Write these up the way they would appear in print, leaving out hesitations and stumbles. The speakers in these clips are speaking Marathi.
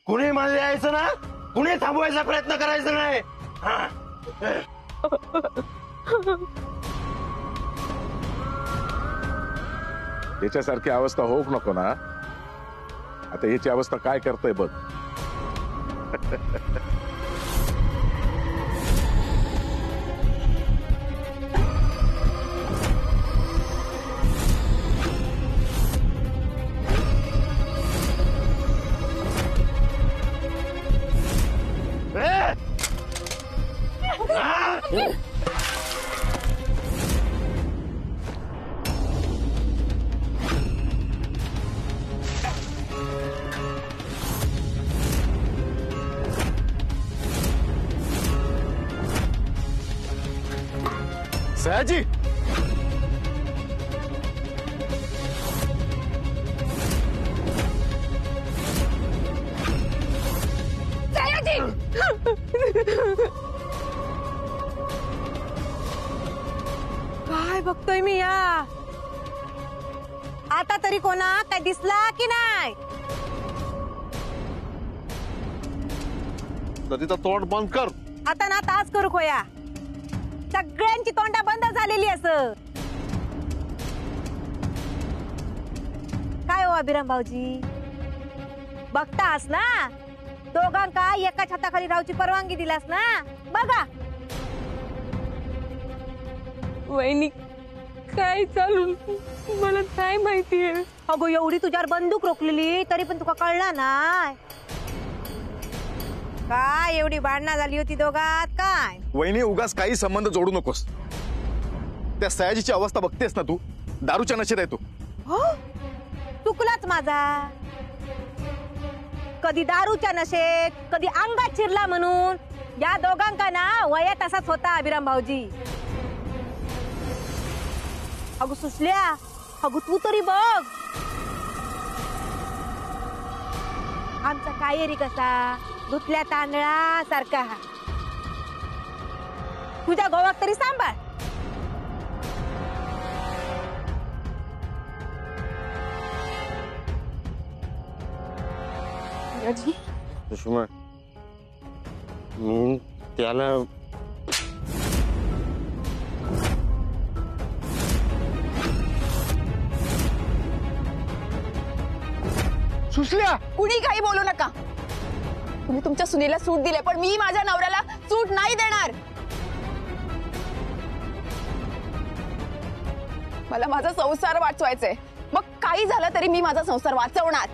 कुणी मध्ये यायचं ना, कुणी थांबवायचा प्रयत्न करायचा नाही. याच्यासारखी अवस्था होऊक नको ना. आता याची अवस्था काय करतय बघ. सयाजी, सयाजी, काय बघतोय मी या? आता तरी कोणा काय दिसला की नाही? तिचं तोंड बंद कर. आता ना तास करू खोया. सगळ्यांची तोंडा बंद झालेली असं. काय हो अभिराम भाऊजी, बघतास ना दोघांका एका छताखाली राहूची परवानगी दिलास ना. बघा वहिनी काय चालू मला काय माहितीये. अगो एवढी तुझ्यावर बंदूक रोखलेली तरी पण तुका कळला नाही काय? एवढी भांडणं झाली होती दोघात काय? वहिनी उगाच काही संबंध जोडू नकोस. त्या सयाजीची अवस्था बघतेस ना तू. दारूच्या नशेत आहे तू. हो चुकलाच माझा. कधी दारूच्या नशेत, कधी अंगात चिरला म्हणून. या दोघांका ना वयात असाच होता अभिराम भाऊजी. अगो सुसल्या, अगो तू तरी बघ आमचा कायरी कसा धुतल्या तांदळासारखा. तुझ्या गोवाक तरी सांभाळ. सुषमा, मी त्याला सुसल्या, कुणी काही बोलू नका. तुम्ही तुमच्या सुनेला सूट दिले पण मी माझ्या नवऱ्याला सूट नाही देणार. मला माझा संसार वाचवायचाय. मग काही झालं तरी मी माझा संसार वाचवणार.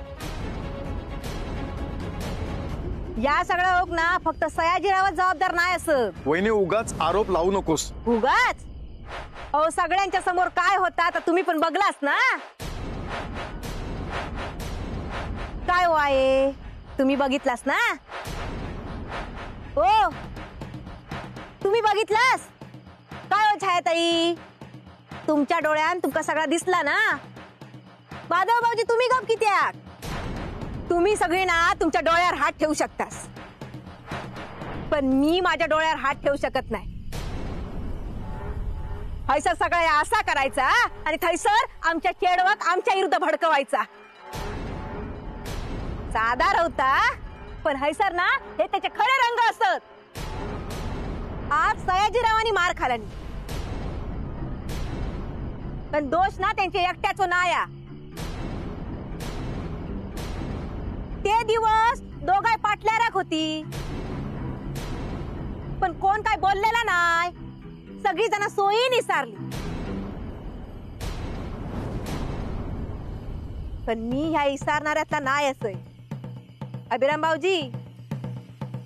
या सगळ्या लोक ना फक्त सयाजीरावच जबाबदार नाही असं. वहिनी उगाच आरोप लावू नकोस. उगाच अहो सगळ्यांच्या समोर काय होता आता तुम्ही पण बघलास ना. काय हो आहे तुम्ही बघितलास ना. हो तुम्ही बघितलास काय हो छायाताई? तुमच्या डोळ्यात तुमका सगळा दिसला ना. माधव भाऊजी तुम्ही गप किती आहात? तुम्ही सगळे ना तुमच्या डोळ्यावर हात ठेवू शकतास पण मी माझ्या डोळ्यावर हात ठेवू शकत नाही. हैसर सगळ्या असा करायचा आणि थैसर आमच्या चेडवाक आमच्या विरुद्ध भडकवायचा. साधा होता पण हैसर ना हे त्याचे खरे रंग असत. आज सयाजीरावांनी मार खाला पण दोष ना त्यांच्या एकट्याचो नाया. ते दिवस दोघाय पाटल्याराक होती पण कोण काय बोललेला नाही. सगळी जण सोयी निसारली पण मी ह्या इसारणाऱ्यातला नाही असय. अभिराम भाऊजी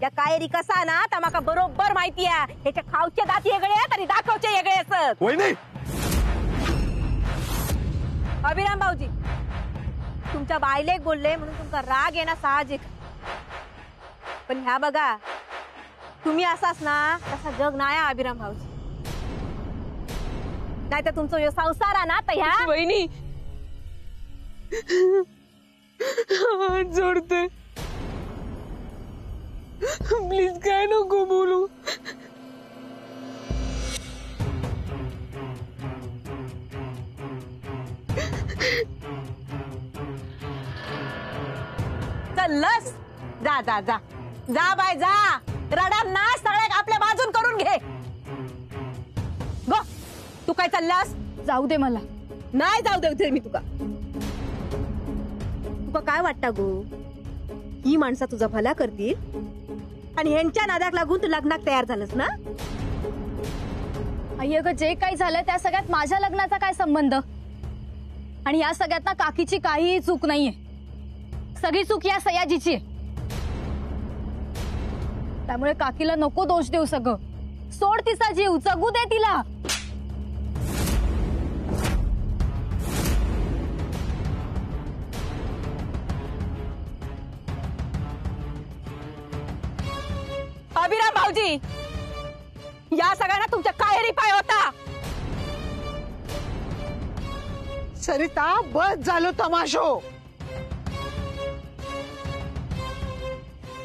या कायरी कसा ना तमाका बरोबर माहिती आहे. ह्याच्या खावचे दात वेगळे आहेत आणि दाखवचे वेगळे असत. वहिनी, अभिराम भाऊजी तुमच्या बायलेक बोलले म्हणून तुमचा राग येणं साहजिक पण ह्या बघा तुम्ही असाच ना तसा जग नाही अभिराम भाऊजी. नाही तर तुमचा संसार आहे ना तर ह्या वहिनी जोडते प्लीज काय नको बोलू. चल लस जा जा जा जा बाय जा. रडांना सगळ्या आपल्या बाजून करून घे. गो तू काय चाललास? जाऊ दे मला. नाही जाऊ दे मी तुका. तुका काय वाटतं गो? ही माणसं तुझा भला करतील आणि ह्यांच्या नादाक लागून तू लग्नाक तयार झालंस ना? आई अगं जे काही झालं त्या सगळ्यात माझ्या लग्नाचा काय संबंध? आणि या सगळ्यात ना काकीची काहीही चूक नाहीये. सगळी चूक या सयाजीची आहे. त्यामुळे काकीला नको दोष देऊ. सगळं सोड तिचा जीव जगू दे तिला. अभिराम भाऊजी, या सगळ्यांना तुमच्या काहेरी पाय होता. सरिता बस झालो तमाशो.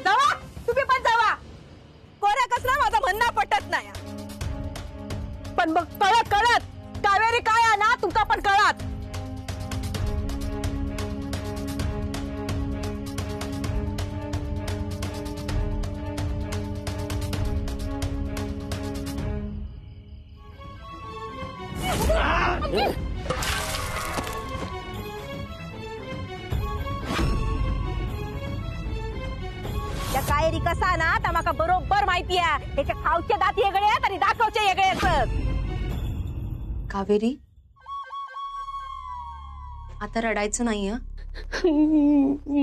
जावा तुम्ही पण जावा. कोऱ्या कसला माझं म्हणणं पटत नाही. पण मग कळत कळत कावेरी काय आहे ना तुमका पण कळत. त्या कायरी कसा ना तर माका बरोबर माहिती आहे. त्याच्या खावचे दात वेगळे आहेत आणि दाखवचे वेगळे असत. कावेरी आता रडायचं नाही हं?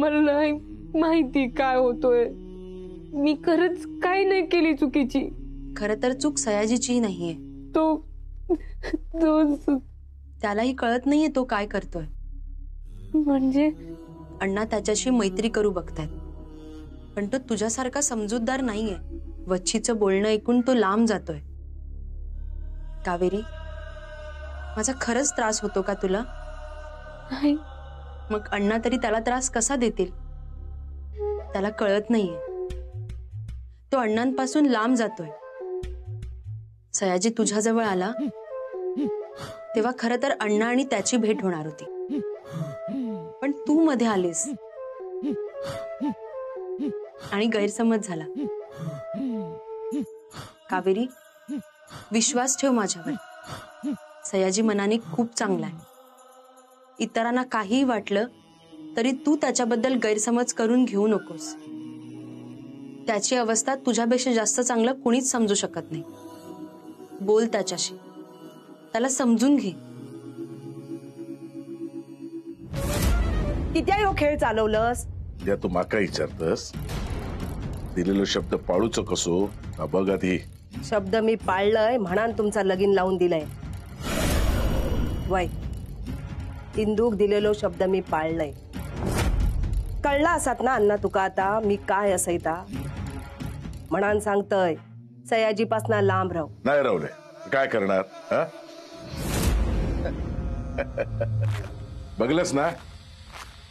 मला नाही माहिती काय होतोय. मी खरंच काय नाही केली चुकीची. खरं तर चूक सयाजीची नाहीये. तो त्यालाही कळत नाहीये तो काय करतोय. म्हणजे अण्णा त्याच्याशी मैत्री करू बघतायत, पण तो तुझ्यासारखा समजूतदार नाहीये. वच्छीचं बोलणं ऐकून तो लांब जातोय. कावेरी माझा खरंच त्रास होतो का तुला? नाही. मग अण्णा तरी त्याला त्रास कसा देतील? त्याला कळत नाहीये. तो अण्णांपासून लांब जातोय. सयाजी तुझ्याजवळ आला तेव्हा खरं तर अण्णा आणि त्याची भेट होणार होती, पण तू मध्ये आलीस आणि गैरसमज झाला. कावेरी विश्वास ठेव माझ्यावर. सयाजी मनाने खूप चांगला आहे. इतरांना काहीही वाटलं तरी तू त्याच्याबद्दल गैरसमज करून घेऊ नकोस. त्याची अवस्था तुझ्यापेक्षा जास्त चांगलं कुणीच समजू शकत नाही. बोल त्याच्याशी, त्याला समजून घे. किती हो खेळ चालवलंस? त्या तू माका विचारतस दिलेलो शब्द पाळूच कसो का बघ आधी. शब्द मी पाळलंय म्हणान तुमचा लगीन लावून दिलंय. वय इंदूक दिलेलो शब्द मी पाळलंय. कळला असात ना अण्णा तुका आता मी काय असैता. म्हणान सांगतय सयाजीपासना लांब राहू. नाही राहुले काय करणार हा? बघलंस ना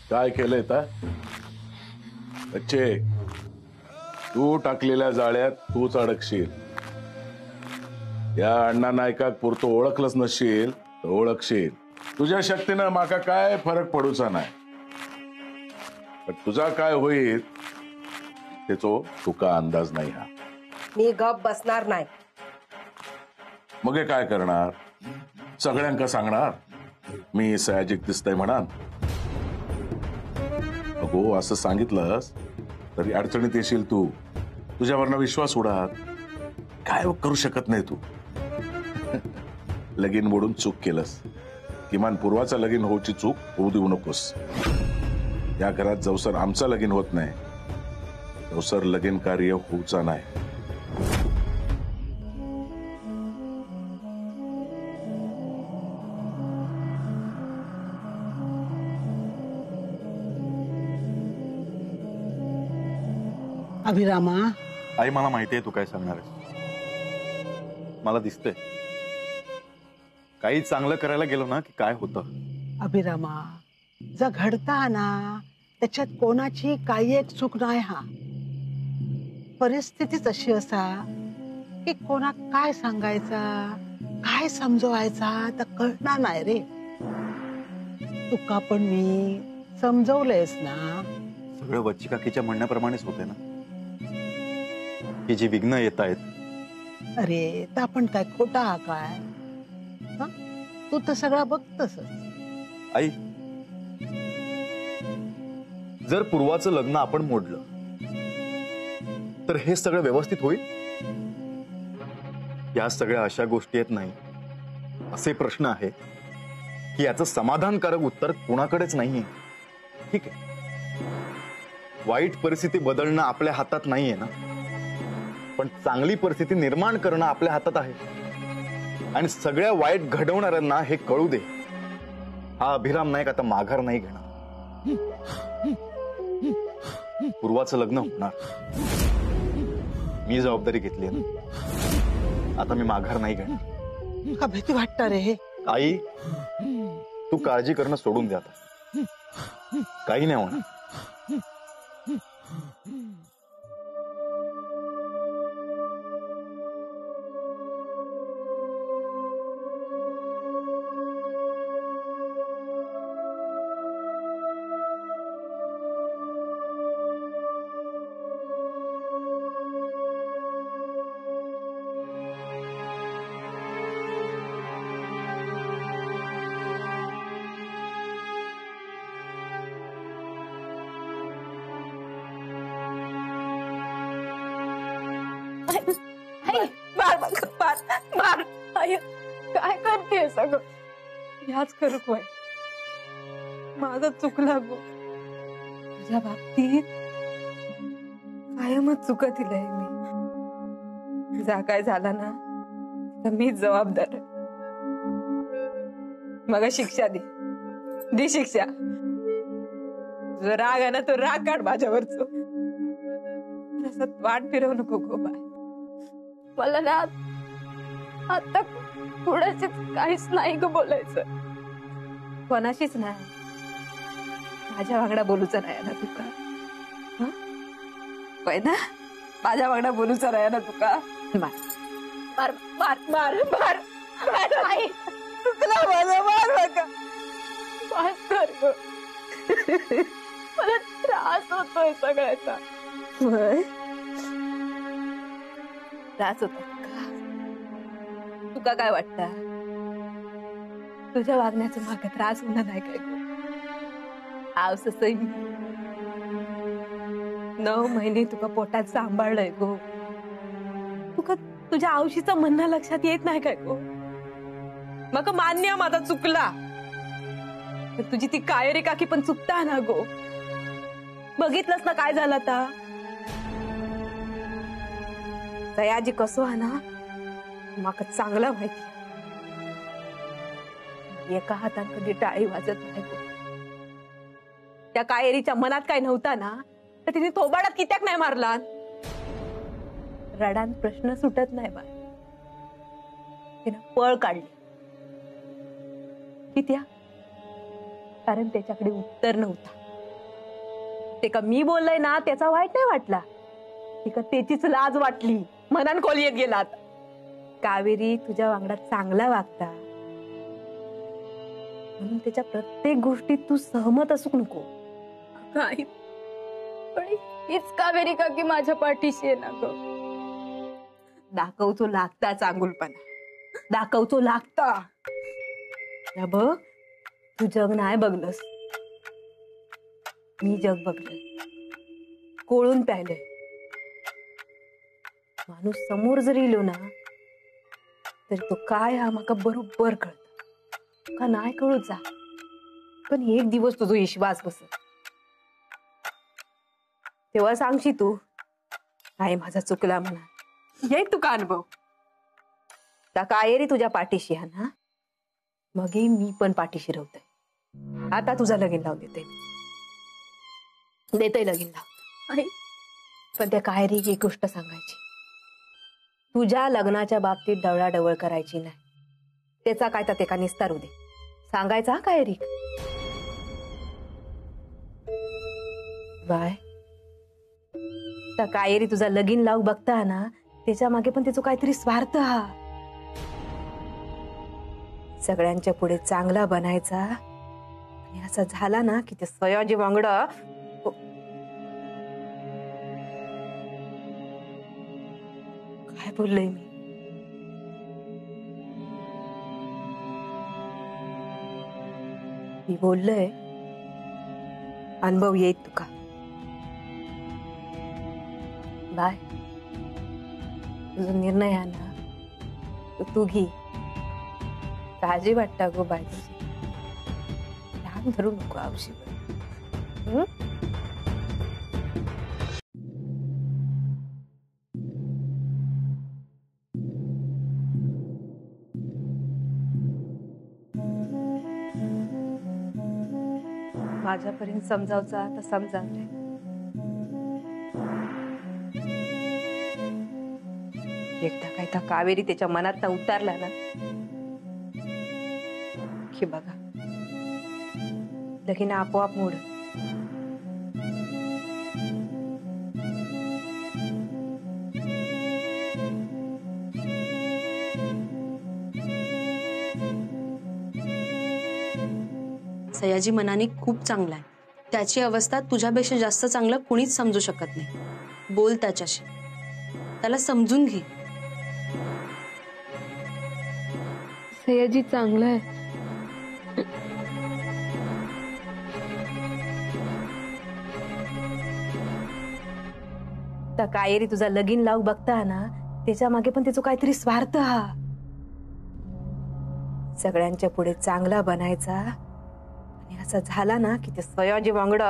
काय केलंय ता. बच्चे तू टाकलेल्या जाळ्यात तूच अडकशील. या अण्णा नायकाक पुरतो ओळखलंच नसशील तर ओळखशील. तुझ्या शक्तीनं माका काय फरक पडूचा नाही, पण तुझा काय होईल त्याचो तुका अंदाज नाही. हा मी गप बसणार नाही. मग हे काय करणार? सगळ्यांका सांगणार मी सयाजीक दिसतंय म्हणा. अगो असं सांगितलंस तरी अडचणीत येशील तू. तुझ्यावरनं विश्वास उडात. काय करू शकत नाही तू. लगीन मोडून चूक केलंस. किमान पूर्वाचा लगीन होऊची चूक होऊ देऊ नकोस. या घरात जवसर आमचा लगीन होत नाही तवसर लगीन कार्य होऊचा नाही. अभिरामा आई मला माहिती आहे तू काय सांगणार आहेस. मला दिसतंय काही चांगलं करायला गेलो ना की काय होतं. अभिरामा जर घडता ना त्याच्यात कोणाची काही एक चूक नाही. हा परिस्थितीच अशी असा की कोणा काय सांगायचा काय समजवायचा तर कळणार नाही रे. तुका पण मी समजवलंयस ना. सगळं वच्ची काकीच्या म्हणण्याप्रमाणेच होते ना, की जी विघ्न येत आहेत. अरे तर आपण काय खोटा हा काय? हं? तू तर सगळा बघतस. आई, जर पूर्वाचं लग्न आपण मोडलं तर हे सगळं व्यवस्थित होईल? या सगळ्या अशा गोष्टी येत नाही, असे प्रश्न आहेत की याचं समाधानकारक उत्तर कोणाकडेच नाहीये. ठीक आहे, वाईट परिस्थिती बदलणं आपल्या हातात नाहीये ना, पण चांगली परिस्थिती निर्माण करणं आपल्या हातात आहे. आणि सगळ्या वाईट घडवणाऱ्यांना हे कळू दे, हा अभिराम नाईक आता माघार नाही घेणार. पूर्वाचं लग्न होणार, मी जबाबदारी घेतली ना, आता मी माघार नाही घेणार. का भीती वाटतं रे हे? आई, तू काळजी करणं सोडून दे आता, काही नाही होणार. काय करते सगळं? ह्याच करू आहे, माझं चुकला गो. तुझ्या बाबतीत कायमच चुकत दिलंय मी. जा काय झाला ना तर मीच जबाबदार आहे. मग शिक्षा दे शिक्षा. जो राग आहे ना तो राग काढ माझ्यावरच. वाट फिरवू नको गो बाय. मला ना आता पुढेच काहीच नाही ग बोलायचं. कोणाशीच नाही, माझ्या वागडा बोलूचं नाही ना तुका. होय ना, माझ्या वागडा बोलूचं नाही ना तुका. मार मार मार मार मार. तुला माझा मार नका, माफ कर ग. मला त्रास होतोय सगळ्याचा. त्रास होतो तुका काय वाटतं? तुझ्या वागण्याचं मागे त्रास होणार नाही काय गो? आवससही 9 महिने तुका पोटात सांभाळलंय गो. तुका तुझ्या आवशीचं म्हणणं लक्षात येत नाही काय गो? मग मान्य माझा चुकला, तुझी ती कायरी काकी पण चुकता ना गो. बघितलंस ना काय झालं आता? सयाजी कसो हा ना माका चांगला माहिती. एका हातात कधी टाळी वाजत नाही. त्या कायरीच्या मनात काय नव्हता ना तर तिने थोबाडात कित्याक नाही मारला. रडान प्रश्न सुटत नाही बा. तिने पळ काढली कित्या, कारण त्याच्याकडे उत्तर नव्हता. ते का मी बोललंय ना त्याचा वाईट नाही वाटला, ती का त्याचीच लाज वाटली. मनान खोल येत गेला. कावेरी तुझ्या वांगडात चांगला वागता म्हणून त्याच्या प्रत्येक गोष्टीत तू सहमत असू नको. काही पण हीच कावेरी काकी माझ्या पाठीशी आहे ना ग. दाखवतो लागता चांगुलपणा, दाखवतो लागता. या बघ, तू जग नाही बघलंस, मी जग बघलंय, कोळून प्यायलंय. माणूस समोर जरी इलो ना तरी तो काय हा माका बरोबर कळत का नाही कळू जा. पण एक दिवस तुझा विश्वास बसत तेव्हा सांगशी तू काय माझा चुकला म्हणा. येई तुका अनुभव. त्या कायरी तुझ्या पाठीशी हा ना, मग मी पण पाठीशी राहतोय. आता तुझा लगीन लावून देते लगीन लाव. पण त्या कायरी एक गोष्ट सांगायची, तुझ्या लग्नाच्या बाबतीत डवळाडवळ करायची नाही. त्याचा काय तर ते का निस्तारू दे. सांगायचा हा कायरी. बाय त्या कायरी तुझा लगीन लावू बघता ना त्याच्या मागे पण त्याचा काहीतरी स्वार्थ हा. सगळ्यांच्या पुढे चांगला बनायचा आणि असं झाला ना की ते सयाजी वांगडा बोललोय मी बोललोय अनुभव येईल तुका. बाय तुझा निर्णय आहे ना तो तू घे. काळजी वाटता गो बाय तुझी. लहान धरू नको औषध. माझ्यापर्यंत समजावचा तर समजावते. एकदा काय त्या कावेरी त्याच्या मनात उतारला ना की बघा लगीन आपोआप मोड. सयाजी मनाने खूप चांगला आहे. त्याची अवस्था तुझ्यापेक्षा जास्त चांगलं कुणीच समजू शकत नाही. बोल त्याच्याशी, त्याला समजून घे. सयाजी चांगला आहे. त्या कायरी तुझा लगीन लावू बघता ना त्याच्या मागे पण त्याचा काहीतरी स्वार्थ हा. सगळ्यांच्या पुढे चांगला बनायचा आणि असं झाला ना की ते सयाजी वांगड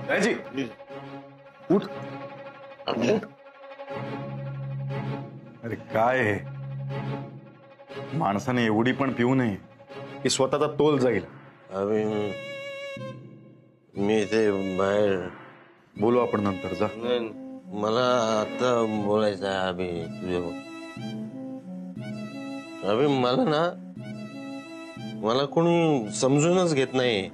सयाजी उठ. अरे काय आहे? माणसाने एवढी पण पिऊ नये की स्वतःचा तोल जाईल. अभि मी ते बाहेर बोलू आपण नंतर. जा. नाही, मला आता बोलायचं आहे अभि तुझ्या. अभि मला ना मला कोणी समजूनच घेत नाही.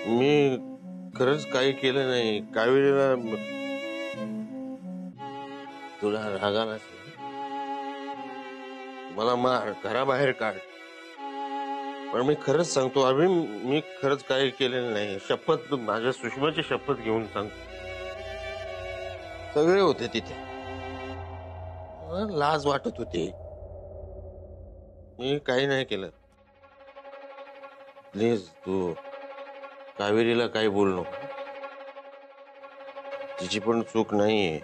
मी खरंच काही केलं नाही. कावेरीला तुला राग आला असेल, मला मार, घराबाहेर काढ, पण मी खरंच सांगतो अभि मी खरंच काही केलेलं नाही. शपथ, माझ्या सुषमाची शपथ घेऊन सांगतो. सगळे होते तिथे, मला लाज वाटत होती. मी काही नाही केलं. प्लीज तू कावेरीला काही बोल नको. तिची पण चूक नाहीये.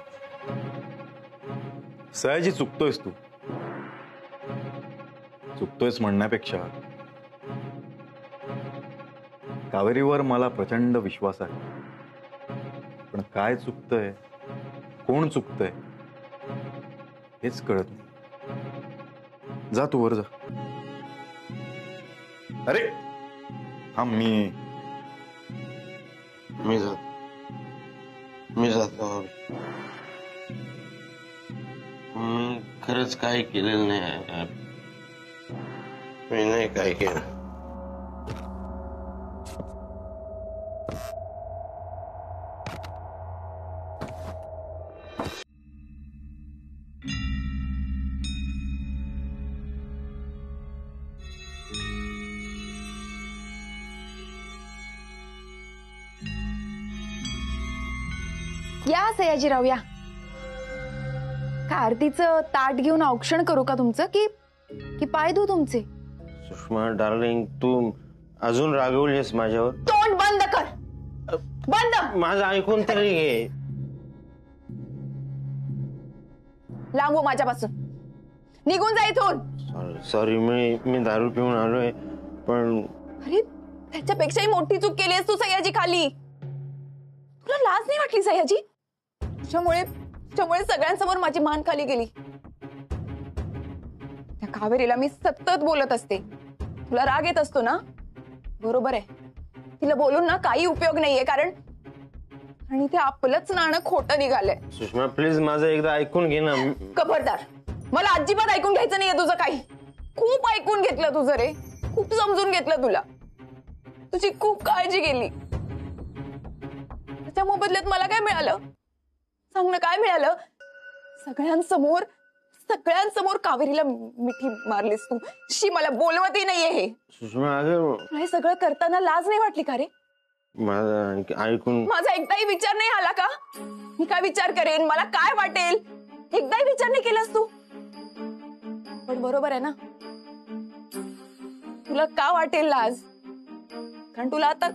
सयाजी चुकतोयस तू. चुकतोयस म्हणण्यापेक्षा कावेरीवर मला प्रचंड विश्वास आहे. पण काय चुकतंय, कोण चुकतंय हेच कळत नाही. जा तू वर जा. अरे हा मी जातो. मी खरंच काही केलेलं नाही. मी नाही काय केलं. या सयाजीराव या. का आरतीचं ताट घेऊन औक्षण करू का तुमचं, की पाय धू तुमचे? सुषमा डार्लिंग, तू अजून रागवलीस माझ्यावर. तोंड बंद कर. बंद. माझं ऐकून तरी घे. लांबू माझ्यापासून. निघून जा इथून. सॉरी मी दारू पिऊन आलोय. पण अरे त्याच्यापेक्षाही मोठी चूक केली आहेस तू सयाजी. खाली तुला लाज नाही वाटली सयाजी? त्यामुळे सगळ्यांसमोर माझी मान खाली गेली. त्या कावेरीला मी सतत बोलत असते. तुला राग येत असतो ना? बरोबर आहे. तिला बोलून ना काही उपयोग नाहीये, कारण आणि ते आपलंच नाणं खोटं निघालंय. सुषमा प्लीज माझं एकदा ऐकून घे ना. खबरदार, मला अजिबात ऐकून घ्यायचं नाहीये तुझं काही. खूप ऐकून घेतलं तुझं रे. खूप समजून घेतलं तुला. तुझी खूप काळजी केली. त्याच्या मोबदल्यात मला काय मिळालं? सांग ना, काय मिळालं? सगळ्यांसमोर कावेरीला मिठी मारलीस तू. शी, मला बोलवतही नाहीये हे. सुषमा अगं, तुला हे सगळं करताना लाज नाही वाटली का रे? माझं ऐकून माझा एकदाही विचार नाही आला का? मी काय विचार करेन, मला काय वाटेल, एकदाही विचार नाही केलास तू? पण बरोबर आहे ना, तुला का वाटेल लाज? कारण तुला आता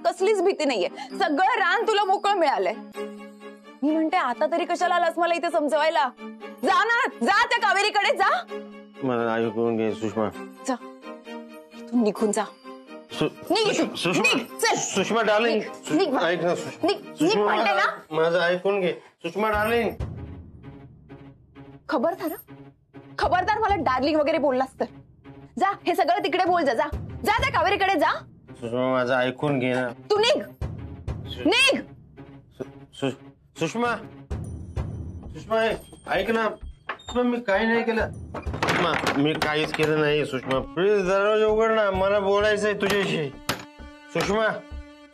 कसलीच भीती नाहीये. सगळं रान तुला मोकळं मिळालंय. मी म्हणते, आता तरी कशाला आलास मला इथे समजवायला? जा ना, जा त्या कावेरीकडे जा. मला ऐकून घे सुषमा. जा इथून, निघून जा. निघ इथून. निघ, चल. सुषमा डार्लिंग, निघ. ऐक ना निघ म्हणते ना. माझं ऐकून घे सुषमा डार्लिंग. खबरदार मला डार्लिंग वगैरे बोललास तर जा, हे सगळं तिकडे बोल. जा जा जा, त्या कावेरीकडे जा. सुषमा माझं ऐकून घे ना. तू निघ. सुषमा ऐक ना. मी काही नाही केलं. सुषमा, मी काहीच केलं नाही. सुषमा प्लीज दरवाजा उघड ना, मला बोलायचंय तुझ्याशी.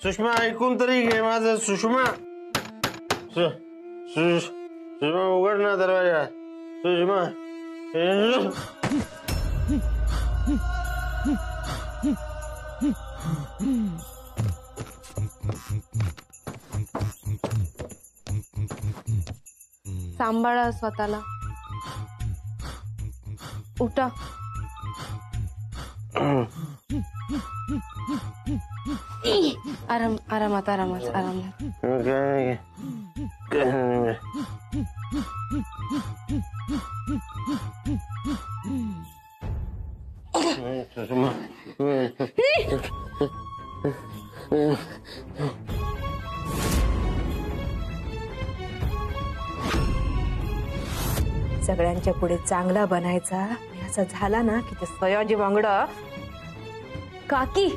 सुषमा ऐकून तरी घे माझं. सुषमा उघड ना दरवाजा. सुषमा सांभाळा स्वतःला. उठा. आरामात. सगळ्यांच्या पुढे चांगला बनायचा. असं झाला ना की ते सयाजी वांगडा काकी